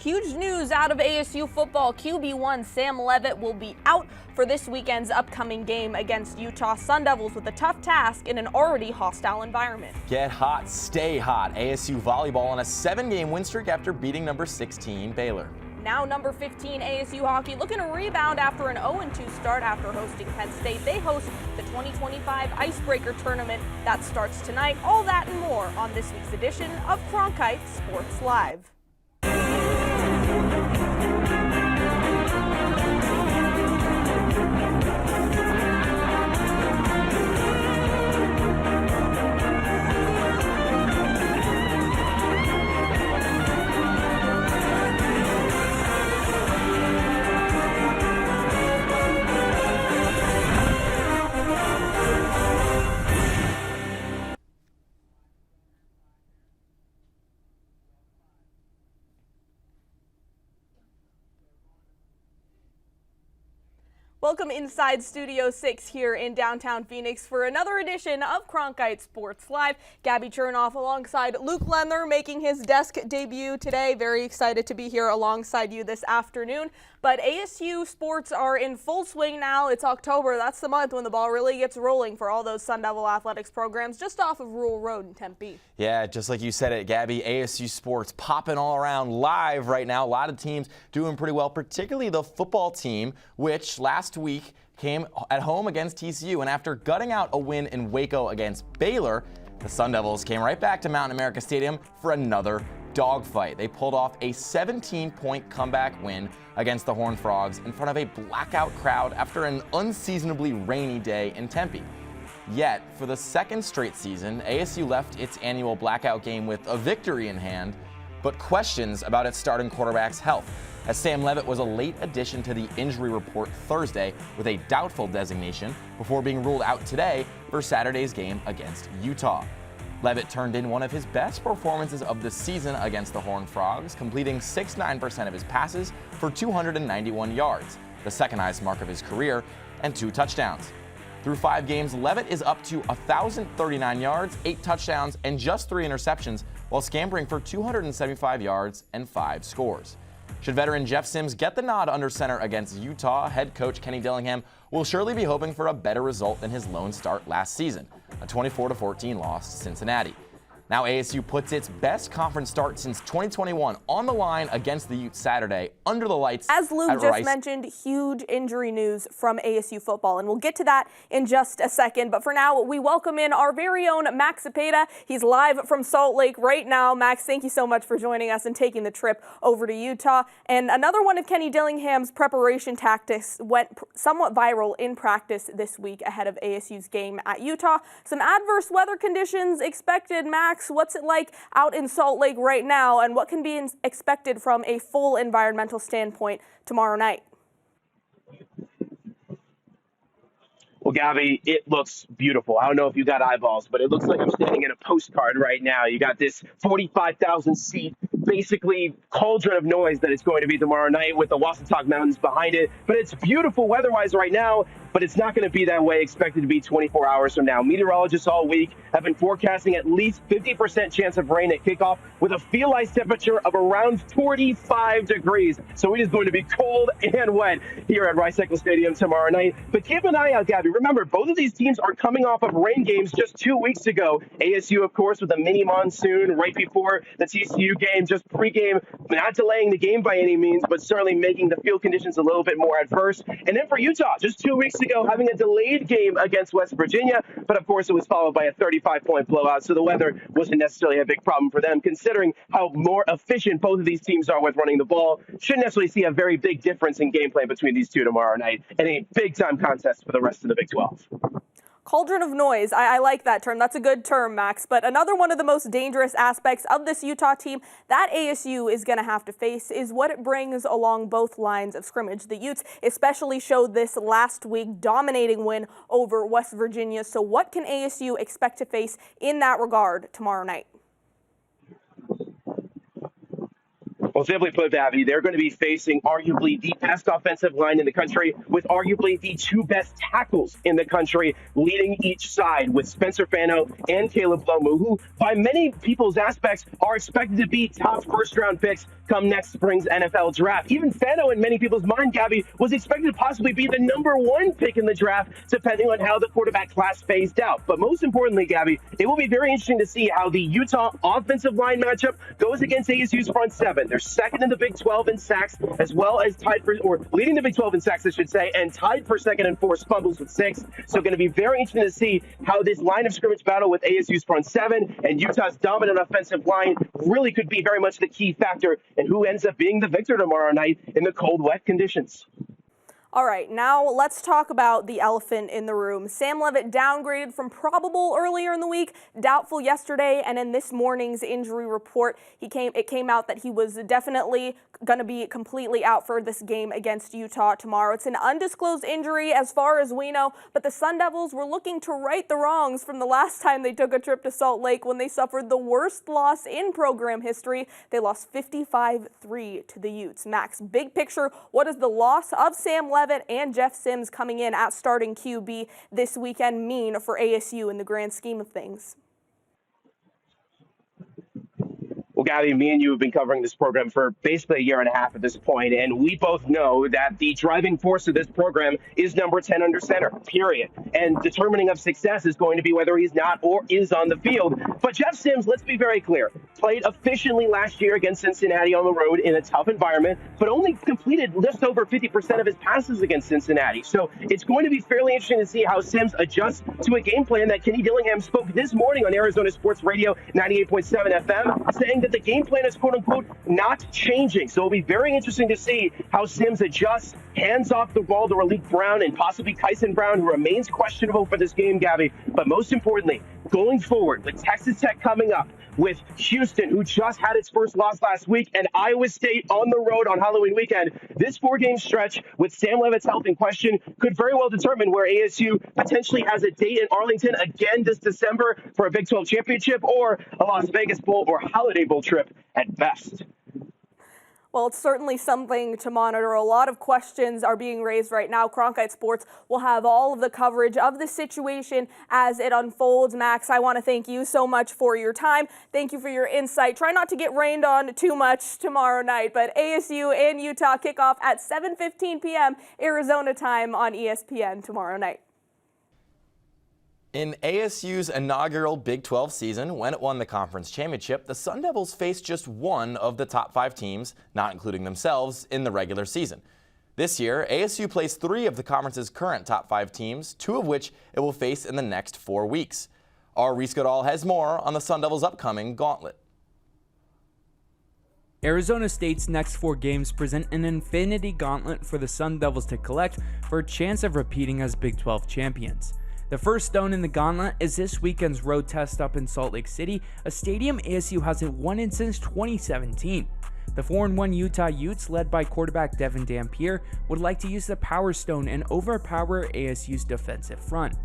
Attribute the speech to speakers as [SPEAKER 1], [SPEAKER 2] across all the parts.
[SPEAKER 1] Huge news out of ASU football. QB1 Sam Leavitt will be out for this weekend's upcoming game against Utah Sun Devils with a tough task in an already hostile environment.
[SPEAKER 2] Get hot, stay hot. ASU volleyball on a 7-game win streak after beating number 16 Baylor.
[SPEAKER 1] Now number 15 ASU hockey looking to rebound after an 0-2 start after hosting Penn State. They host the 2025 Icebreaker Tournament that starts tonight. All that and more on this week's edition of Cronkite Sports Live. Welcome inside Studio 6 here in downtown Phoenix for another edition of Cronkite Sports Live. Gabby Chernoff alongside Luke Lendler making his desk debut today. Very excited to be here alongside you this afternoon. But ASU sports are in full swing now. It's October. That's the month when the ball really gets rolling for all those Sun Devil athletics programs just off of Rural Road in Tempe.
[SPEAKER 2] Yeah, just like you said it, Gabby, ASU sports popping all around live right now. A lot of teams doing pretty well, particularly the football team, which last week came at home against TCU. And after gutting out a win in Waco against Baylor, the Sun Devils came right back to Mountain America Stadium for another dogfight. They pulled off a 17-point comeback win against the Horned Frogs in front of a blackout crowd after an unseasonably rainy day in Tempe. Yet, for the second straight season, ASU left its annual blackout game with a victory in hand, but questions about its starting quarterback's health, as Sam Leavitt was a late addition to the injury report Thursday with a doubtful designation before being ruled out today for Saturday's game against Utah. Leavitt turned in one of his best performances of the season against the Horned Frogs, completing 69% of his passes for 291 yards, the second highest mark of his career, and 2 touchdowns. Through 5 games, Leavitt is up to 1,039 yards, 8 touchdowns, and just 3 interceptions, while scampering for 275 yards and 5 scores. Should veteran Jeff Sims get the nod under center against Utah, head coach Kenny Dillingham will surely be hoping for a better result than his lone start last season, a 24-14 loss to Cincinnati. Now ASU puts its best conference start since 2021 on the line against the Utes Saturday under the lights.
[SPEAKER 1] As Luke just mentioned, huge injury news from ASU football, and we'll get to that in just a second. But for now, we welcome in our very own Max Cepeda. He's live from Salt Lake right now. Max, thank you so much for joining us and taking the trip over to Utah. And another one of Kenny Dillingham's preparation tactics went somewhat viral in practice this week ahead of ASU's game at Utah. Some adverse weather conditions expected, Max. What's it like out in Salt Lake right now, and what can be expected from a full environmental standpoint tomorrow night?
[SPEAKER 3] Well, Gabby, it looks beautiful. I don't know if you got eyeballs, but it looks like I'm standing in a postcard right now. You got this 45,000-seat, basically cauldron of noise that it's going to be tomorrow night with the Wasatch Mountains behind it. But it's beautiful weather-wise right now, but it's not going to be that way, expected to be 24 hours from now. Meteorologists all week have been forecasting at least 50% chance of rain at kickoff with a feel-ice temperature of around 45 degrees. So it is going to be cold and wet here at Rice Eccles Stadium tomorrow night. But keep an eye out, Gabby. Remember, both of these teams are coming off of rain games just 2 weeks ago. ASU, of course, with a mini monsoon right before the TCU game, just pregame, not delaying the game by any means, but certainly making the field conditions a little bit more adverse. And then for Utah, just 2 weeks ago, having a delayed game against West Virginia, but of course it was followed by a 35-point blowout, so the weather wasn't necessarily a big problem for them, considering how more efficient both of these teams are with running the ball. Shouldn't necessarily see a very big difference in game plan between these two tomorrow night, and a big-time contest for the rest of the Big 12.
[SPEAKER 1] Cauldron of noise. I like that term. That's a good term, Max. But another one of the most dangerous aspects of this Utah team that ASU is going to have to face is what it brings along both lines of scrimmage. The Utes especially showed this last week, dominating win over West Virginia. So what can ASU expect to face in that regard tomorrow night?
[SPEAKER 3] Well, simply put, Abby, they're going to be facing arguably the best offensive line in the country with arguably the two best tackles in the country leading each side with Spencer Fano and Caleb Lomu, who by many people's aspects are expected to be top first-round picks come next spring's NFL draft. Even Fano, in many people's mind, Gabby, was expected to possibly be the #1 pick in the draft, depending on how the quarterback class phased out. But most importantly, Gabby, it will be very interesting to see how the Utah offensive line matchup goes against ASU's front seven. They're second in the Big 12 in sacks, as well as leading the Big 12 in sacks, I should say, and tied for second in forced fumbles with 6. So going to be very interesting to see how this line of scrimmage battle with ASU's front seven and Utah's dominant offensive line really could be very much the key factor in who ends up being the victor tomorrow night in the cold, wet conditions.
[SPEAKER 1] All right, now let's talk about the elephant in the room. Sam Leavitt downgraded from probable earlier in the week, doubtful yesterday, and in this morning's injury report, it came out that he was definitely going to be completely out for this game against Utah tomorrow. It's an undisclosed injury as far as we know, but the Sun Devils were looking to right the wrongs from the last time they took a trip to Salt Lake when they suffered the worst loss in program history. They lost 55-3 to the Utes. Max, big picture, what does the loss of Sam Leavitt and Jeff Sims coming in at starting QB this weekend mean for ASU in the grand scheme of things?
[SPEAKER 3] Well, Gabby, me and you have been covering this program for basically a year and a half at this point, and we both know that the driving force of this program is number 10 under center, period. And determining of success is going to be whether he's not or is on the field. But Jeff Sims, let's be very clear, played efficiently last year against Cincinnati on the road in a tough environment, but only completed just over 50% of his passes against Cincinnati. So it's going to be fairly interesting to see how Sims adjusts to a game plan that Kenny Dillingham spoke this morning on Arizona Sports Radio 98.7 FM, saying that the game plan is, quote-unquote, not changing. So it'll be very interesting to see how Sims adjusts, hands off the ball to Raleek Brown and possibly Kyson Brown, who remains questionable for this game, Gabby. But most importantly, going forward with Texas Tech coming up, with Houston, who just had its first loss last week, and Iowa State on the road on Halloween weekend, this 4-game stretch with Sam Leavitt's health in question could very well determine where ASU potentially has a date in Arlington again this December for a Big 12 championship or a Las Vegas Bowl or Holiday Bowl trip at best.
[SPEAKER 1] Well, it's certainly something to monitor. A lot of questions are being raised right now. Cronkite Sports will have all of the coverage of the situation as it unfolds. Max, I want to thank you so much for your time. Thank you for your insight. Try not to get rained on too much tomorrow night, but ASU and Utah kick off at 7:15 p.m. Arizona time on ESPN tomorrow night.
[SPEAKER 2] In ASU's inaugural Big 12 season, when it won the conference championship, the Sun Devils faced just one of the top 5 teams, not including themselves, in the regular season. This year, ASU plays 3 of the conference's current top 5 teams, 2 of which it will face in the next 4 weeks. Our Reese Goodall has more on the Sun Devils' upcoming gauntlet.
[SPEAKER 4] Arizona State's next 4 games present an infinity gauntlet for the Sun Devils to collect for a chance of repeating as Big 12 champions. The first stone in the gauntlet is this weekend's road test up in Salt Lake City, a stadium ASU hasn't won in since 2017. The 4-1 Utah Utes, led by quarterback Devin Dampier, would like to use the Power Stone and overpower ASU's defensive front.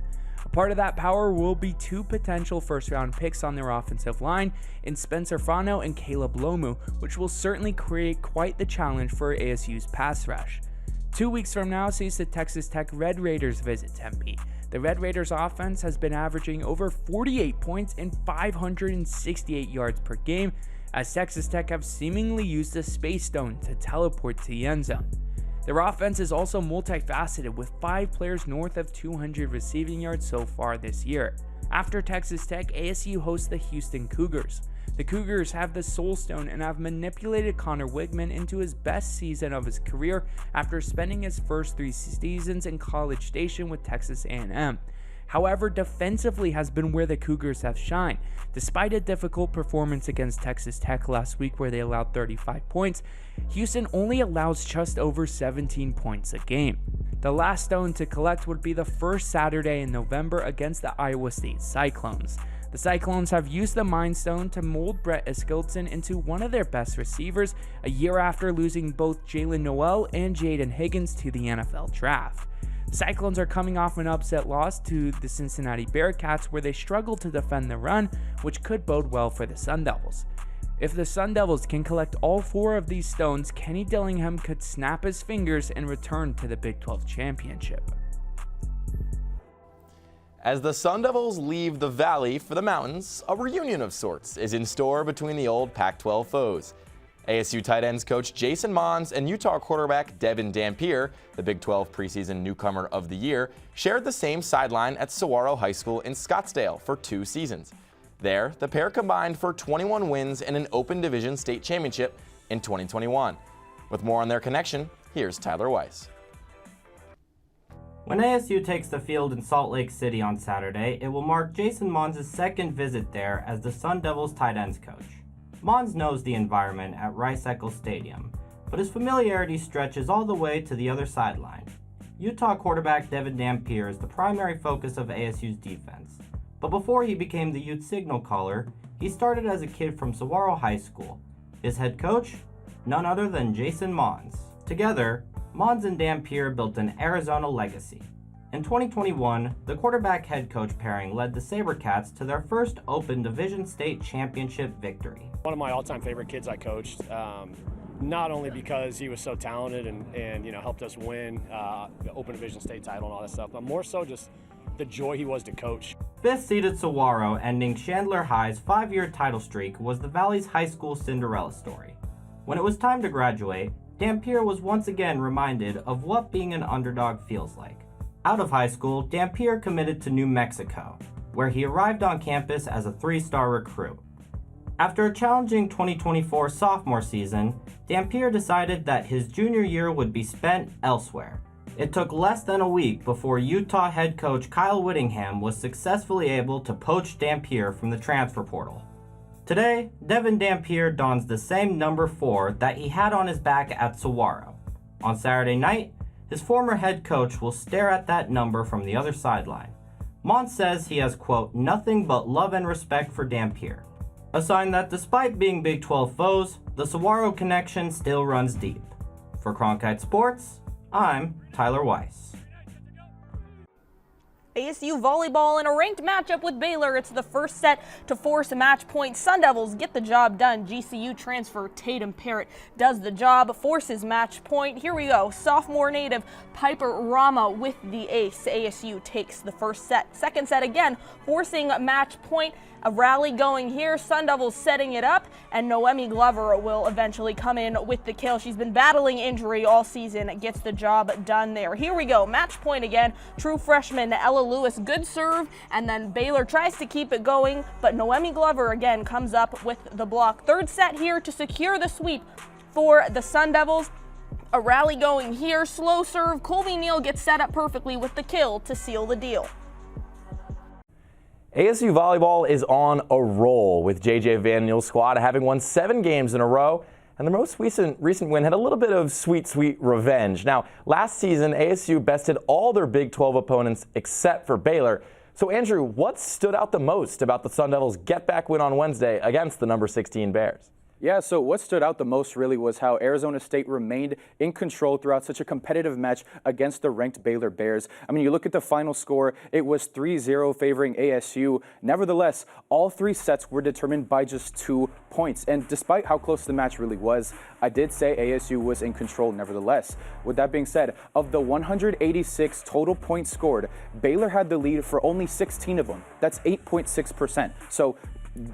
[SPEAKER 4] A part of that power will be 2 potential first-round picks on their offensive line in Spencer Fano and Caleb Lomu, which will certainly create quite the challenge for ASU's pass rush. 2 weeks from now sees the Texas Tech Red Raiders visit Tempe. The Red Raiders offense has been averaging over 48 points and 568 yards per game, as Texas Tech have seemingly used the Space Stone to teleport to the end zone. Their offense is also multifaceted, with 5 players north of 200 receiving yards so far this year. After Texas Tech, ASU hosts the Houston Cougars. The Cougars have the Soul Stone and have manipulated Connor Wigman into his best season of his career after spending his first 3 seasons in College Station with Texas A&M. However, defensively has been where the Cougars have shined. Despite a difficult performance against Texas Tech last week where they allowed 35 points, Houston only allows just over 17 points a game. The last stone to collect would be the first Saturday in November against the Iowa State Cyclones. The Cyclones have used the Mind Stone to mold Brett Eskildson into one of their best receivers a year after losing both Jalen Noel and Jaden Higgins to the NFL draft. The Cyclones are coming off an upset loss to the Cincinnati Bearcats where they struggled to defend the run, which could bode well for the Sun Devils. If the Sun Devils can collect all 4 of these stones, Kenny Dillingham could snap his fingers and return to the Big 12 championship.
[SPEAKER 2] As the Sun Devils leave the valley for the mountains, a reunion of sorts is in store between the old Pac-12 foes. ASU tight ends coach Jason Mons and Utah quarterback Devin Dampier, the Big 12 preseason newcomer of the year, shared the same sideline at Saguaro High School in Scottsdale for 2 seasons. There, the pair combined for 21 wins and an Open Division state championship in 2021. With more on their connection, here's Tyler Weiss.
[SPEAKER 5] When ASU takes the field in Salt Lake City on Saturday, it will mark Jason Mons' second visit there as the Sun Devils tight ends coach. Mons knows the environment at Rice-Eccles Stadium, but his familiarity stretches all the way to the other sideline. Utah quarterback Devin Dampier is the primary focus of ASU's defense, but before he became the Ute signal caller, he started as a kid from Saguaro High School. His head coach? None other than Jason Mons. Together, Mons and Dampier built an Arizona legacy. In 2021, the quarterback head coach pairing led the SaberCats to their first Open Division State Championship victory.
[SPEAKER 6] One of my all-time favorite kids I coached, not only because he was so talented and helped us win the Open Division State title and all that stuff, but more so just the joy he was to coach.
[SPEAKER 5] Fifth-seeded Saguaro ending Chandler High's 5-year title streak was the Valley's high school Cinderella story. When it was time to graduate, Dampier was once again reminded of what being an underdog feels like. Out of high school, Dampier committed to New Mexico, where he arrived on campus as a 3-star recruit. After a challenging 2024 sophomore season, Dampier decided that his junior year would be spent elsewhere. It took less than a week before Utah head coach Kyle Whittingham was successfully able to poach Dampier from the transfer portal. Today, Devin Dampier dons the same number 4 that he had on his back at Saguaro. On Saturday night, his former head coach will stare at that number from the other sideline. Mons says he has, quote, nothing but love and respect for Dampier. A sign that despite being Big 12 foes, the Saguaro connection still runs deep. For Cronkite Sports, I'm Tyler Weiss.
[SPEAKER 1] ASU volleyball in a ranked matchup with Baylor. It's the first set to force a match point. Sun Devils get the job done. GCU transfer Tatum Parrott does the job, forces match point. Here we go. Sophomore native Piper Rama with the ace. ASU takes the first set. Second set again, forcing match point. A rally going here. Sun Devils setting it up, and Noemi Glover will eventually come in with the kill. She's been battling injury all season. Gets the job done there. Here we go. Match point again. True freshman Ella Lewis. Good serve, and then Baylor tries to keep it going, but Noemi Glover again comes up with the block. Third set here to secure the sweep for the Sun Devils. A rally going here. Slow serve. Colby Neal gets set up perfectly with the kill to seal the deal.
[SPEAKER 2] ASU volleyball is on a roll, with J.J. Van Niel's squad having won 7 games in a row, and the most recent win had a little bit of sweet revenge. Now, last season, ASU bested all their Big 12 opponents except for Baylor. So, Andrew, what stood out the most about the Sun Devils' get-back win on Wednesday against the number 16 Bears?
[SPEAKER 7] Yeah, so what stood out the most really was how Arizona State remained in control throughout such a competitive match against the ranked Baylor Bears. I mean, you look at the final score, it was 3-0 favoring ASU. Nevertheless, all 3 sets were determined by just 2 points. And despite how close the match really was, I did say ASU was in control nevertheless. With that being said, of the 186 total points scored, Baylor had the lead for only 16 of them. That's 8.6%. So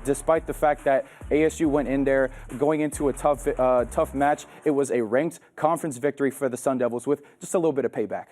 [SPEAKER 7] despite the fact that ASU went in there going into a tough match, it was a ranked conference victory for the Sun Devils with just a little bit of payback.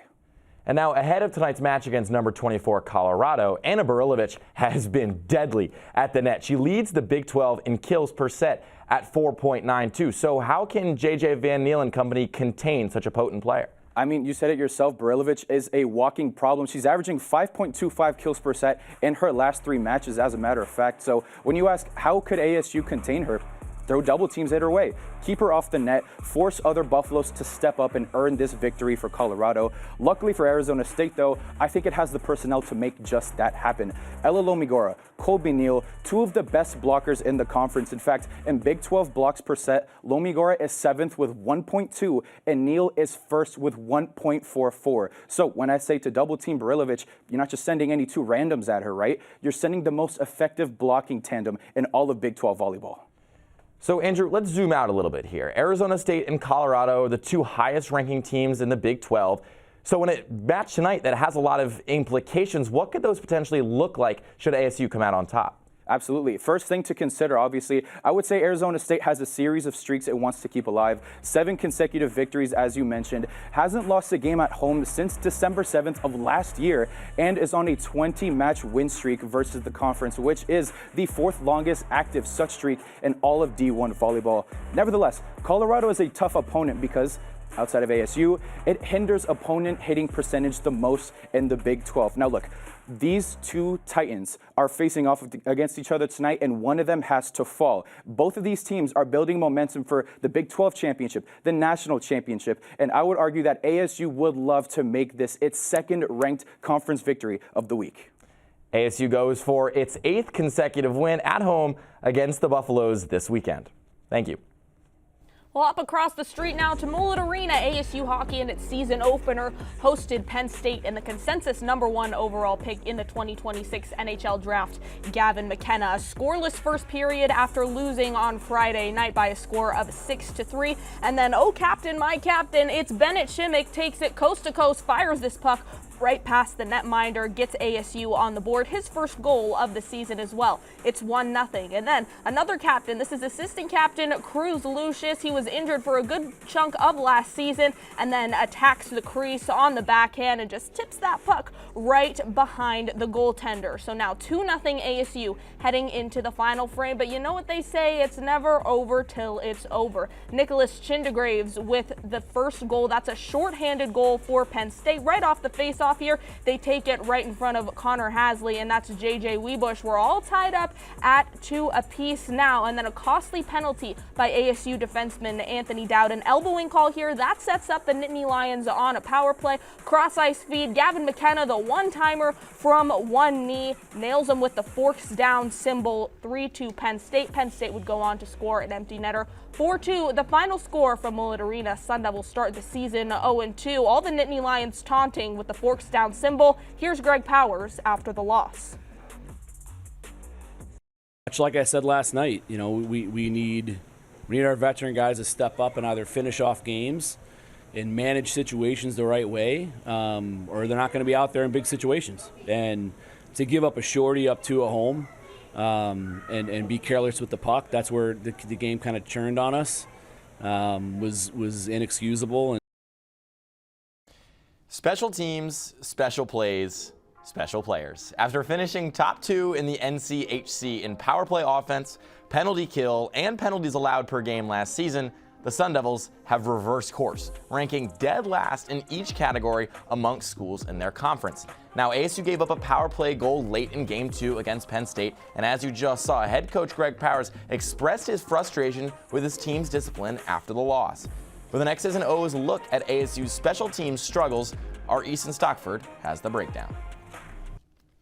[SPEAKER 2] And now, ahead of tonight's match against number 24 Colorado, Anna Barilovic has been deadly at the net. She leads the Big 12 in kills per set at 4.92. So how can J.J. Van Niel and company contain such a potent player?
[SPEAKER 7] I mean, you said it yourself, Barilovic is a walking problem. She's averaging 5.25 kills per set in her last 3 matches, as a matter of fact. So when you ask how could ASU contain her, throw double teams at her way, keep her off the net, force other Buffaloes to step up and earn this victory for Colorado. Luckily for Arizona State, though, I think it has the personnel to make just that happen. Ella Lomigora, Colby Neal, 2 of the best blockers in the conference. In fact, in Big 12 blocks per set, Lomigora is 7th with 1.2, and Neal is 1st with 1.44. So when I say to double team Barilovic, you're not just sending any 2 randoms at her, right? You're sending the most effective blocking tandem in all of Big 12 volleyball.
[SPEAKER 2] So, Andrew, let's zoom out a little bit here. Arizona State and Colorado are the two highest ranking teams in the Big 12. So in a match tonight that has a lot of implications, what could those potentially look like should ASU come out on top?
[SPEAKER 7] Absolutely. First thing to consider, obviously, I would say Arizona State has a series of streaks it wants to keep alive. 7 consecutive victories, as you mentioned. Hasn't lost a game at home since December 7th of last year and is on a 20-match win streak versus the conference, which is the 4th longest active such streak in all of D1 volleyball. Nevertheless, Colorado is a tough opponent because outside of ASU, it hinders opponent hitting percentage the most in the Big 12. Now look, these two Titans are facing off against each other tonight, and one of them has to fall. Both of these teams are building momentum for the Big 12 championship, the national championship, and I would argue that ASU would love to make this its 2nd ranked conference victory of the week.
[SPEAKER 2] ASU goes for its 8th consecutive win at home against the Buffaloes this weekend. Thank you.
[SPEAKER 1] Well, up across the street now to Mullet Arena, ASU hockey in its season opener hosted Penn State and the consensus #1 overall pick in the 2026 NHL draft, Gavin McKenna. A scoreless first period after losing on Friday night by a score of 6-3. And then, oh, captain, my captain, it's Bennett Shimmick, takes it coast to coast, fires this puck right past the netminder, gets ASU on the board. His first goal of the season as well. It's 1-0. And then another captain, this is assistant captain Cruz Lucius. He was injured for a good chunk of last season and then attacks the crease on the backhand and just tips that puck right behind the goaltender. So now 2-0 ASU heading into the final frame. But you know what they say, it's never over till it's over. Nicholas Chindegraves with the first goal. That's a shorthanded goal for Penn State. Right off the faceoff here, they take it right in front of Connor Hasley, and that's JJ Webush. We're all tied up at 2 apiece now, and then a costly penalty by ASU defenseman Anthony Dowd. An elbowing call here, that sets up the Nittany Lions on a power play. Cross ice feed, Gavin McKenna, the one-timer from one knee, nails him with the forks down symbol. 3-2 Penn State. Penn State would go on to score an empty netter. 4-2, the final score from Mullet Arena. Sun Devils start the season 0-2. All the Nittany Lions taunting with the forks down symbol. Here's Greg Powers after the loss.
[SPEAKER 8] Much like I said last night, you know, we need our veteran guys to step up and either finish off games and manage situations the right way, or they're not going to be out there in big situations. And to give up a shorty up 2 at home, and be careless with the puck, that's where the game kind of churned on us, was inexcusable.
[SPEAKER 2] Special teams, special plays, special players. After finishing top 2 in the NCHC in power play offense, penalty kill, and penalties allowed per game last season, the Sun Devils have reversed course, ranking dead last in each category amongst schools in their conference. Now, ASU gave up a power play goal late in Game 2 against Penn State, and as you just saw, head coach Greg Powers expressed his frustration with his team's discipline after the loss. With an X's and O's look at ASU's special teams struggles, our Easton Stockford has the breakdown.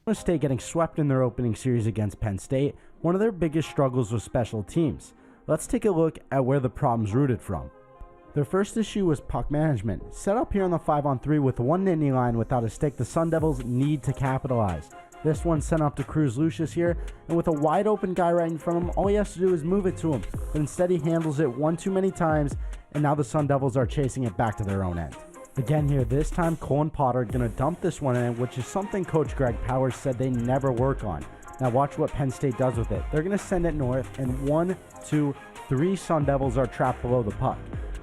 [SPEAKER 9] Arizona State getting swept in their opening series against Penn State, one of their biggest struggles was special teams. Let's take a look at where the problems rooted from. Their first issue was puck management. Set up here on the 5-on-3 with one Nittany line without a stick, the Sun Devils need to capitalize. This one sent up to Cruz Lucius here, and with a wide open guy right in front of him, all he has to do is move it to him. But instead he handles it one too many times, and now the Sun Devils are chasing it back to their own end. Again here, this time Colin Potter gonna dump this one in, which is something Coach Greg Powers said they never work on. Now watch what Penn State does with it. They're going to send it north, and 1, 2, 3 Sun Devils are trapped below the puck.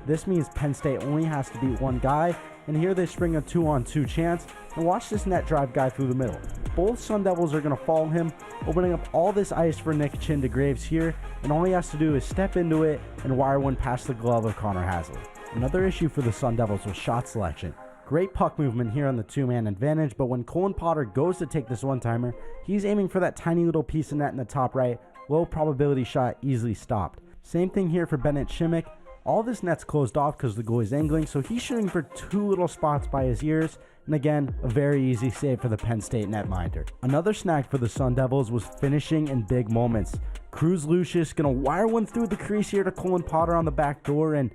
[SPEAKER 9] This means Penn State only has to beat one guy, and here they spring a 2-on-2 chance, and watch this net drive guy through the middle. Both Sun Devils are going to follow him, opening up all this ice for Nick Chindegraves here, and all he has to do is step into it and wire one past the glove of Connor Hasley. Another issue for the Sun Devils was shot selection. Great puck movement here on the 2-man advantage, but when Colin Potter goes to take this one-timer, he's aiming for that tiny little piece of net in the top right. Low probability shot, easily stopped. Same thing here for Bennett Shimmick. All this net's closed off because the goalie's angling, so he's shooting for 2 little spots by his ears. And again, a very easy save for the Penn State netminder. Another snag for the Sun Devils was finishing in big moments. Cruz Lucius gonna wire one through the crease here to Colin Potter on the back door, and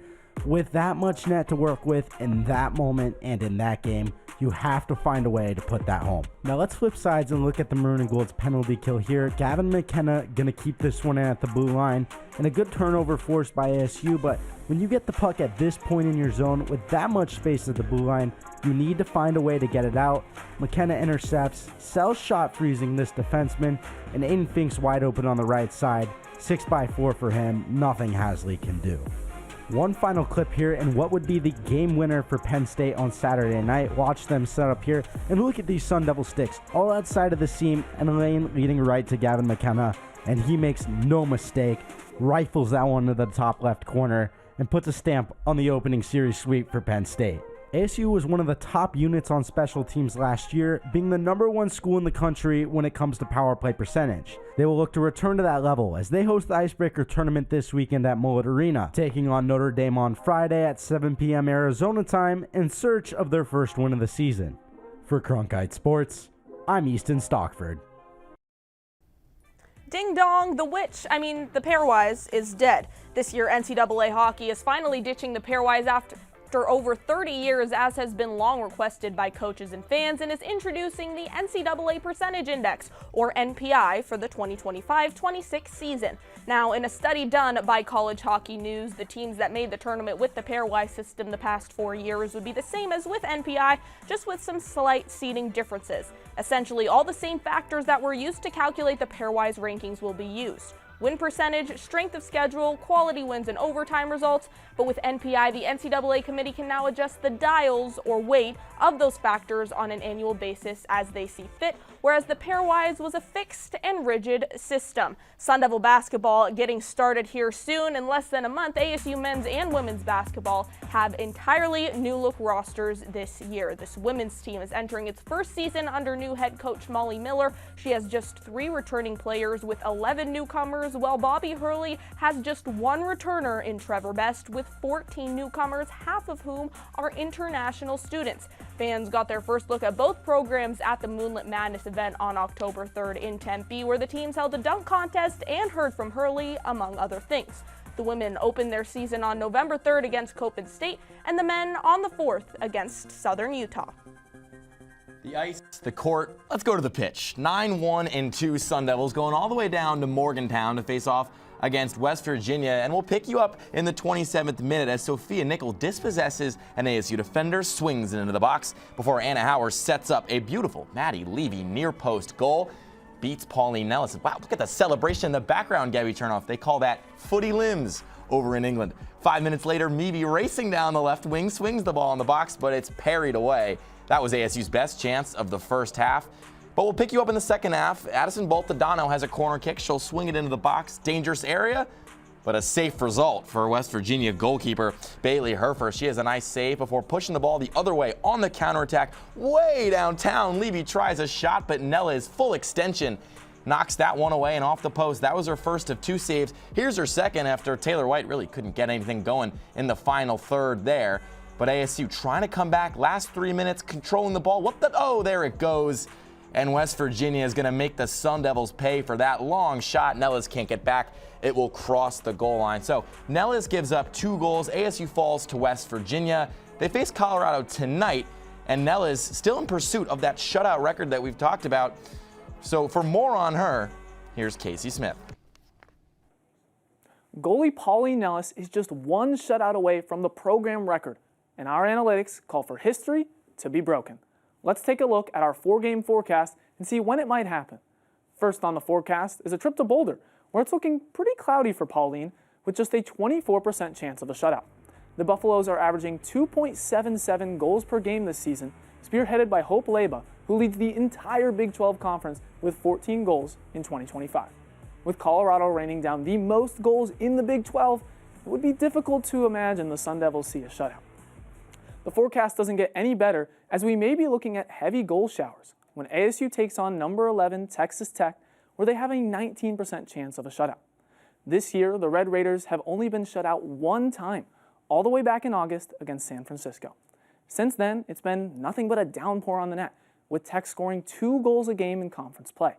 [SPEAKER 9] with that much net to work with in that moment and in that game, You have to find a way to put that home. Now let's flip sides and look at the Maroon and Gold's penalty kill here. Gavin McKenna gonna keep this one in at the blue line, and a good turnover forced by ASU, but when you get the puck at this point in your zone with that much space at the blue line, you need to find a way to get it out. McKenna intercepts, Sells shot freezing this defenseman, and Aiden Fink's wide open on the right side. 6x4 for him, nothing Hasley can do. One final clip here, and what would be the game winner for Penn State on Saturday night. Watch them set up here, and look at these Sun Devil sticks, all outside of the seam, and a lane leading right to Gavin McKenna, and he makes no mistake, rifles that one to the top left corner, and puts a stamp on the opening series sweep for Penn State. ASU was one of the top units on special teams last year, being the #1 school in the country when it comes to power play percentage. They will look to return to that level as they host the Icebreaker Tournament this weekend at Mullet Arena, taking on Notre Dame on Friday at 7 p.m. Arizona time in search of their first win of the season. For Cronkite Sports, I'm Easton Stockford.
[SPEAKER 1] Ding dong, the pairwise is dead. This year, NCAA hockey is finally ditching the pairwise after over 30 years, as has been long requested by coaches and fans, and is introducing the NCAA Percentage Index, or NPI, for the 2025-26 season. Now, in a study done by College Hockey News, the teams that made the tournament with the pairwise system the past 4 years would be the same as with NPI, just with some slight seeding differences. Essentially, all the same factors that were used to calculate the pairwise rankings will be used. Win percentage, strength of schedule, quality wins, and overtime results. But with NPI, the NCAA committee can now adjust the dials or weight of those factors on an annual basis as they see fit, whereas the pairwise was a fixed and rigid system. Sun Devil basketball getting started here soon. In less than a month, ASU men's and women's basketball have entirely new look rosters this year. This women's team is entering its first season under new head coach Molly Miller. She has just 3 returning players with 11 newcomers, while Bobby Hurley has just 1 returner in Trevor Best with 14 newcomers, half of whom are international students. Fans got their first look at both programs at the Moonlit Madness event on October 3rd in Tempe, where the teams held a dunk contest and heard from Hurley, among other things. The women opened their season on November 3rd against Coppin State, and the men on the 4th against Southern Utah.
[SPEAKER 2] The ice, the court, let's go to the pitch. 9-1-2 Sun Devils going all the way down to Morgantown to face off against West Virginia, and we'll pick you up in the 27th minute as Sophia Nickel dispossesses an ASU defender, swings it into the box before Anna Howard sets up a beautiful Maddie Levy near post goal. Beats Pauline Nellis. Wow, look at the celebration in the background, Gabby Chernoff. They call that footy limbs over in England. 5 minutes later, Meavy racing down the left wing, swings the ball in the box, but it's parried away. That was ASU's best chance of the first half. But we'll pick you up in the second half. Addison Boltadano has a corner kick. She'll swing it into the box. Dangerous area, but a safe result for West Virginia goalkeeper Bailey Herfer. She has a nice save before pushing the ball the other way on the counterattack. Way downtown, Levy tries a shot, but Nella's full extension knocks that one away and off the post. That was her first of 2 saves. Here's her second after Taylor White really couldn't get anything going in the final third there. But ASU trying to come back. Last 3 minutes, controlling the ball. Oh, there it goes. And West Virginia is going to make the Sun Devils pay for that long shot. Nellis can't get back. It will cross the goal line. So Nellis gives up 2 goals. ASU falls to West Virginia. They face Colorado tonight, and Nellis still in pursuit of that shutout record that we've talked about. So for more on her, here's Casey Smith.
[SPEAKER 10] Goalie Pauline Nellis is just 1 shutout away from the program record, and our analytics call for history to be broken. Let's take a look at our 4-game forecast and see when it might happen. First on the forecast is a trip to Boulder, where it's looking pretty cloudy for Pauline, with just a 24% chance of a shutout. The Buffaloes are averaging 2.77 goals per game this season, spearheaded by Hope Leba, who leads the entire Big 12 Conference with 14 goals in 2025. With Colorado raining down the most goals in the Big 12, it would be difficult to imagine the Sun Devils see a shutout. The forecast doesn't get any better, as we may be looking at heavy goal showers when ASU takes on number 11 Texas Tech, where they have a 19% chance of a shutout. This year, the Red Raiders have only been shut out 1 time, all the way back in August against San Francisco. Since then, it's been nothing but a downpour on the net, with Tech scoring 2 goals a game in conference play.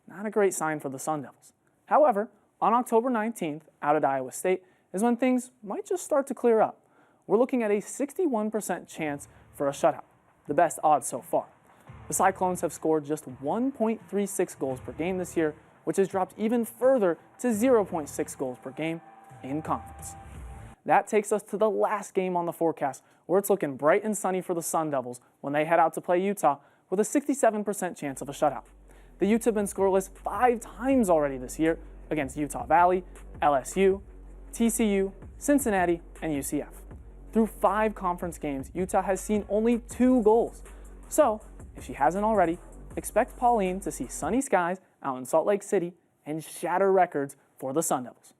[SPEAKER 10] Not a great sign for the Sun Devils. However, on October 19th, out at Iowa State, is when things might just start to clear up. We're looking at a 61% chance for a shutout. the best odds so far. The Cyclones have scored just 1.36 goals per game this year, which has dropped even further to 0.6 goals per game in conference. That takes us to the last game on the forecast, where it's looking bright and sunny for the Sun Devils when they head out to play Utah with a 67% chance of a shutout. The Utes have been scoreless 5 times already this year against Utah Valley, LSU, TCU, Cincinnati, and UCF. Through 5 conference games, Utah has seen only 2 goals. So, if she hasn't already, expect Pauline to see sunny skies out in Salt Lake City and shatter records for the Sun Devils.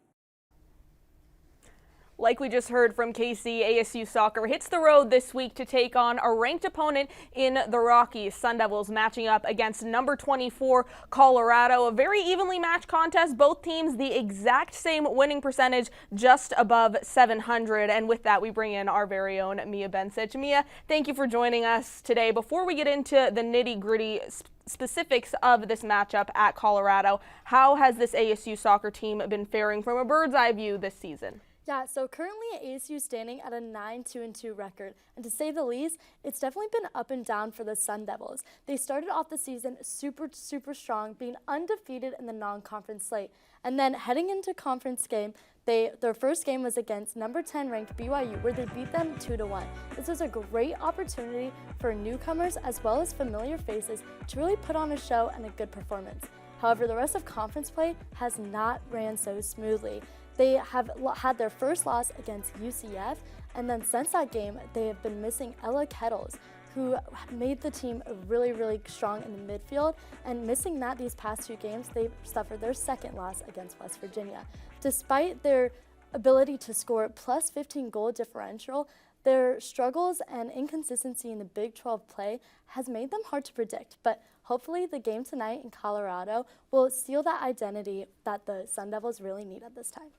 [SPEAKER 1] Like we just heard from Casey, ASU soccer hits the road this week to take on a ranked opponent in the Rockies. Sun Devils matching up against number 24 Colorado. A very evenly matched contest. Both teams the exact same winning percentage, just above 700. And with that, we bring in our very own Mia Bensich. Mia, thank you for joining us today. Before we get into the nitty-gritty specifics of this matchup at Colorado, how has this ASU soccer team been faring from a bird's eye view this season?
[SPEAKER 11] Yeah, so currently ASU standing at a 9-2-2 record, and to say the least, it's definitely been up and down for the Sun Devils. They started off the season super strong, being undefeated in the non-conference slate, and then heading into conference game, their first game was against number 10 ranked BYU, where they beat them 2-1. This was a great opportunity for newcomers as well as familiar faces to really put on a show and a good performance. However, the rest of conference play has not ran so smoothly. They have had their first loss against UCF, and then since that game, they have been missing Ella Kettles, who made the team really strong in the midfield, and missing that these past 2 games, they've suffered their second loss against West Virginia. Despite their ability to score plus 15 goal differential, their struggles and inconsistency in the Big 12 play has made them hard to predict, but hopefully the game tonight in Colorado will seal that identity that the Sun Devils really need at this time.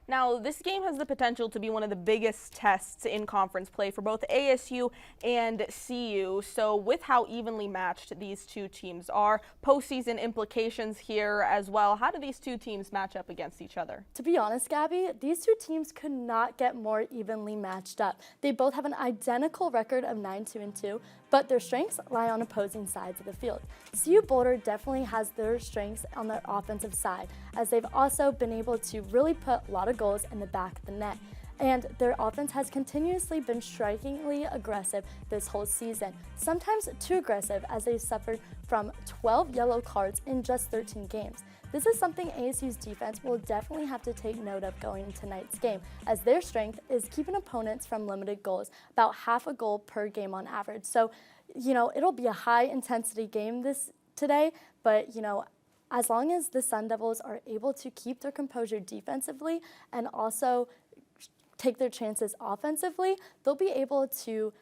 [SPEAKER 1] Now, this game has the potential to be one of the biggest tests in conference play for both ASU and CU. So with how evenly matched these two teams are, postseason implications here as well. How do these two teams match up against each other?
[SPEAKER 11] To be honest, Gabby, these two teams could not get more evenly matched up. They both have an identical record of 9-2-2, but their strengths lie on opposing sides of the field. CU Boulder definitely has their strengths on their offensive side, as they've also been able to really put a lot of goals in the back of the net. And their offense has continuously been strikingly aggressive this whole season, sometimes too aggressive, as they've suffered from 12 yellow cards in just 13 games. This is something ASU's defense will definitely have to take note of going into tonight's game, as their strength is keeping opponents from limited goals, about half a goal per game on average. So, it'll be a high-intensity game today, but, as long as the Sun Devils are able to keep their composure defensively and also take their chances offensively, they'll be able to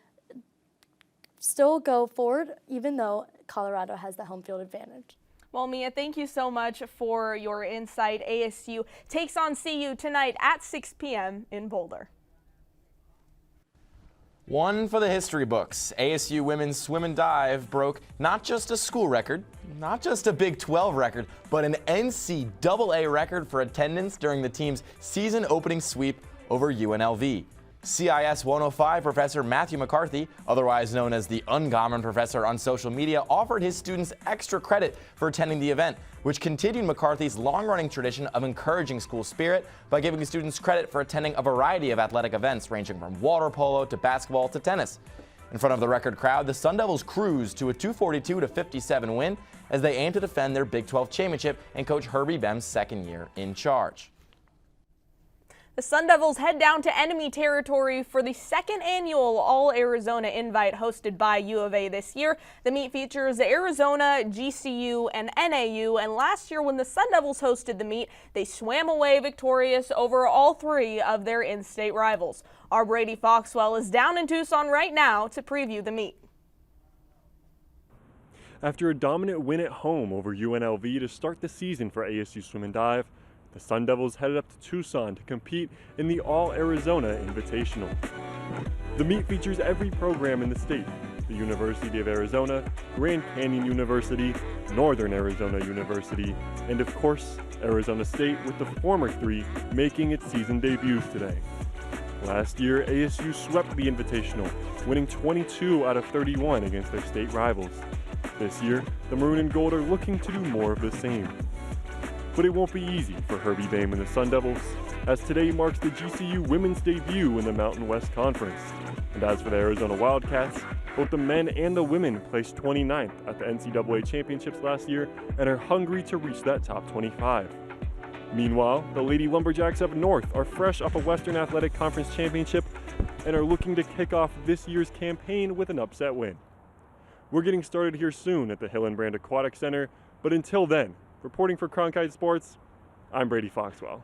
[SPEAKER 11] still go forward, even though Colorado has the home field advantage.
[SPEAKER 1] Well, Mia, thank you so much for your insight. ASU takes on CU tonight at 6 p.m. in Boulder.
[SPEAKER 2] One for the history books. ASU women's swim and dive broke not just a school record, not just a Big 12 record, but an NCAA record for attendance during the team's season opening sweep over UNLV. CIS 105 Professor Matthew McCarthy, otherwise known as the Uncommon Professor on social media, offered his students extra credit for attending the event, which continued McCarthy's long-running tradition of encouraging school spirit by giving students credit for attending a variety of athletic events ranging from water polo to basketball to tennis. In front of the record crowd, the Sun Devils cruised to a 242-57 win as they aim to defend their Big 12 championship in Coach Herbie Bem's second year in charge.
[SPEAKER 1] The Sun Devils head down to enemy territory for the second annual All-Arizona Invite hosted by U of A this year. The meet features Arizona, GCU, and NAU, and last year when the Sun Devils hosted the meet, they swam away victorious over all 3 of their in-state rivals. Our Brady Foxwell is down in Tucson right now to preview the meet.
[SPEAKER 12] After a dominant win at home over UNLV to start the season for ASU Swim and Dive, the Sun Devils headed up to Tucson to compete in the All-Arizona Invitational. The meet features every program in the state: the University of Arizona, Grand Canyon University, Northern Arizona University, and of course, Arizona State, with the former 3 making its season debuts today. Last year, ASU swept the Invitational, winning 22 out of 31 against their state rivals. This year, the Maroon and Gold are looking to do more of the same. But it won't be easy for Herbie Boehm and the Sun Devils, as today marks the GCU women's debut in the Mountain West Conference. And as for the Arizona Wildcats, both the men and the women placed 29th at the NCAA Championships last year and are hungry to reach that top 25. Meanwhile, the Lady Lumberjacks up north are fresh off a Western Athletic Conference championship and are looking to kick off this year's campaign with an upset win. We're getting started here soon at the Hillenbrand Aquatic Center, but until then, reporting for Cronkite Sports, I'm Brady Foxwell.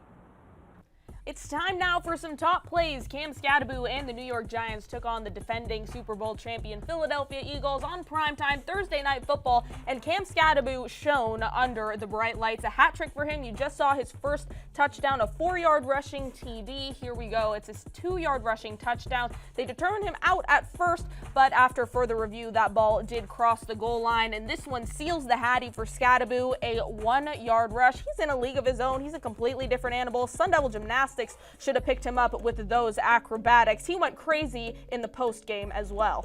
[SPEAKER 1] It's time now for some top plays. Cam Scadaboo and the New York Giants took on the defending Super Bowl champion Philadelphia Eagles on primetime Thursday Night Football, and Cam Scadaboo shone under the bright lights. A hat trick for him. You just saw his first touchdown, a 4-yard rushing TD. Here we go. It's his 2-yard rushing touchdown. They determined him out at first, but after further review, that ball did cross the goal line, and this one seals the Hattie for Scadaboo, a 1-yard rush. He's in a league of his own. He's a completely different animal. Sun Devil Gymnastics should have picked him up with those acrobatics. He went crazy in the post game as well.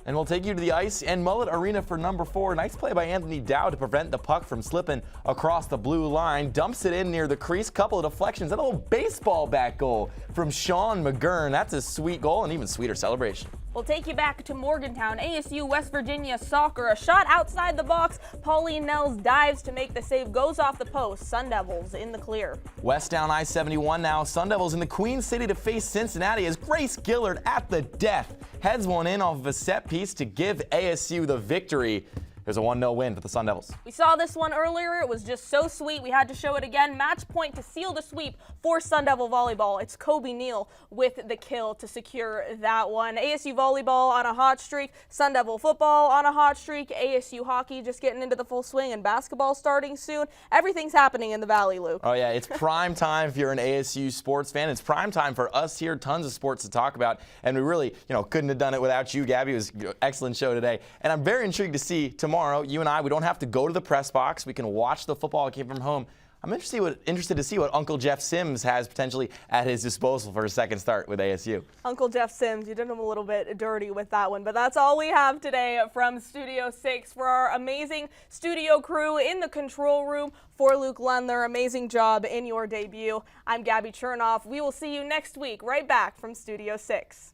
[SPEAKER 2] And we'll take you to the Ice and Mullet Arena for number 4. Nice play by Anthony Dow to prevent the puck from slipping across the blue line. Dumps it in near the crease. Couple of deflections. And a little baseball bat goal from Sean McGurn. That's a sweet goal and even sweeter celebration.
[SPEAKER 1] We'll take you back to Morgantown, ASU West Virginia soccer. A shot outside the box. Pauline Nels dives to make the save, goes off the post. Sun Devils in the clear.
[SPEAKER 2] West down I-71 now. Sun Devils in the Queen City to face Cincinnati as Grace Gillard at the death heads one in off of a set piece to give ASU the victory. There's a 1-0 win for the Sun Devils.
[SPEAKER 1] We saw this one earlier. It was just so sweet. We had to show it again. Match point to seal the sweep for Sun Devil volleyball. It's Kobe Neal with the kill to secure that one. ASU volleyball on a hot streak. Sun Devil football on a hot streak. ASU hockey just getting into the full swing, and basketball starting soon. Everything's happening in the Valley, Luke.
[SPEAKER 2] Oh, yeah. It's prime time if you're an ASU sports fan. It's prime time for us here. Tons of sports to talk about. And we really, couldn't have done it without you, Gabby. It was an excellent show today. And I'm very intrigued to see tomorrow, you and I, we don't have to go to the press box. We can watch the football game from home. I'm interested to see what Uncle Jeff Sims has potentially at his disposal for a second start with ASU.
[SPEAKER 1] Uncle Jeff Sims, you did him a little bit dirty with that one, but that's all we have today from Studio 6 for our amazing studio crew in the control room. For Luke Lundler, amazing job in your debut. I'm Gabby Chernoff. We will see you next week right back from Studio 6.